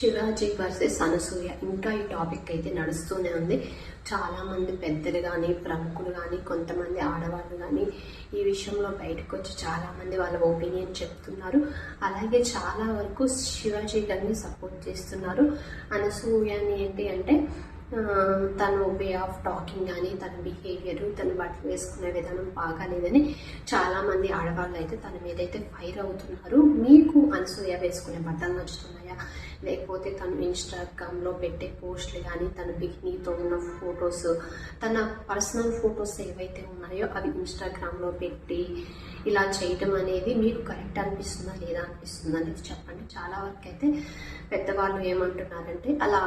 Shivaji versus Anasuya ఇంకా ఈ topic అయితే నడుస్తూనే ఉంది. చాలామంది పెద్దలు కానీ ప్రముఖులు కానీ కొంతమంది ఆడవాళ్ళు కానీ ఈ విషయంలో బయటకు వచ్చి చాలామంది వాళ్ళ ఒపీనియన్ చెప్తున్నారు. అలాగే చాలా వరకు శివాజీ గారిని సపోర్ట్ చేస్తున్నారు. అనసూయని ఏంటి అంటే తను వే ఆఫ్ టాకింగ్ కానీ తన బిహేవియర్ తను బట్టలు వేసుకునే విధానం బాగాలేదని చాలామంది ఆడవాళ్ళు అయితే తన మీద అయితే ఫైర్ అవుతున్నారు. మీకు అనసూయ వేసుకునే బట్టలు నచ్చుతున్నాయా, లేకపోతే తను ఇన్స్టాగ్రామ్లో పెట్టే పోస్టులు కానీ తన బికినీతో ఉన్న ఫొటోస్, తన పర్సనల్ ఫొటోస్ ఏవైతే ఉన్నాయో అవి ఇన్స్టాగ్రామ్లో పెట్టి ఇలా చేయటం అనేది మీకు కరెక్ట్ అనిపిస్తుందా లేదా అనిపిస్తుందా అనేది చెప్పండి. చాలా వరకు అయితే పెద్దవాళ్ళు ఏమంటున్నారంటే అలా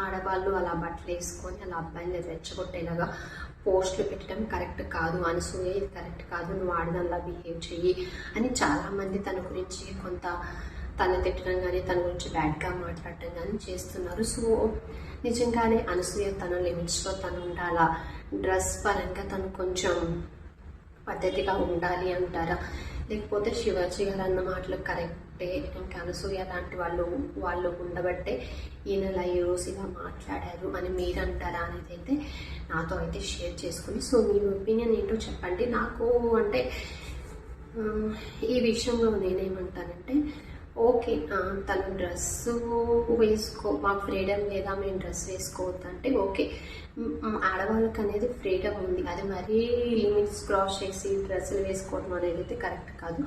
ఆడవాళ్ళు అలా బట్టలు వేసుకొని అలా అబ్బాయిని రెచ్చగొట్టేలాగా పోస్టులు పెట్టడం కరెక్ట్ కాదు, అనసూయ ఇది కరెక్ట్ కాదు, నువ్వు ఆడదానిలా బిహేవ్ చెయ్యి అని చాలామంది తన గురించి కొంత తను తిట్టడం కానీ తన గురించి బ్యాడ్గా మాట్లాడటం కానీ చేస్తున్నారు. సో నిజంగానే అనసూయ తన లిమిట్స్లో తను ఉండాలా, డ్రెస్ పరంగా తను కొంచెం పద్ధతిగా ఉండాలి అంటారా, లేకపోతే శివాజీ గారు అన్న మాటలు కరెక్టే, ఇంకా అనసూయ లాంటి వాళ్ళు ఉండబట్టే ఈయన ఇలా ఈ రోజు ఇలా మాట్లాడారు అని మీరు అంటారా అనేది అయితే నాతో అయితే షేర్ చేసుకుని సో మీ ఒపీనియన్ ఏంటో చెప్పండి. నాకు అంటే ఈ విషయంలో నేనేమంటానంటే ఓకే, తను డ్రెస్సు మాకు ఫ్రీడమ్ లేదా మేము డ్రెస్ వేసుకోవద్దు అంటే ఓకే, ఆడవాళ్ళకి అనేది ఫ్రీడమ్ ఉంది. అది మరీ లిమిట్స్ క్రాస్ చేసి డ్రెస్సులు వేసుకోవడం అనేది అయితే కరెక్ట్ కాదు.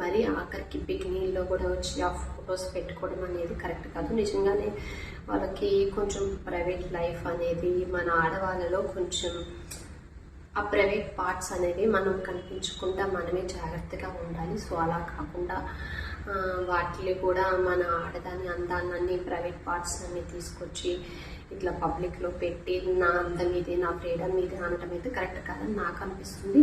మరి ఆఖరికి బికినీలో కూడా వచ్చి ఆ ఫొటోస్ పెట్టుకోవడం అనేది కరెక్ట్ కాదు. నిజంగానే వాళ్ళకి కొంచెం ప్రైవేట్ లైఫ్ అనేది మన ఆడవాళ్ళలో కొంచెం ఆ ప్రైవేట్ పార్ట్స్ అనేవి మనం కనిపించకుండా మనమే జాగ్రత్తగా ఉండాలి. సో అలా కాకుండా వాటిని కూడా మన ఆడదాని అందాన్ని ప్రైవేట్ పార్ట్స్ అన్ని తీసుకొచ్చి ఇట్లా పబ్లిక్లో పెట్టి నా అందం ఇది నా ఫ్రీడమ్ ఇది అనటం అయితే కరెక్ట్ కాదని నాకు అనిపిస్తుంది.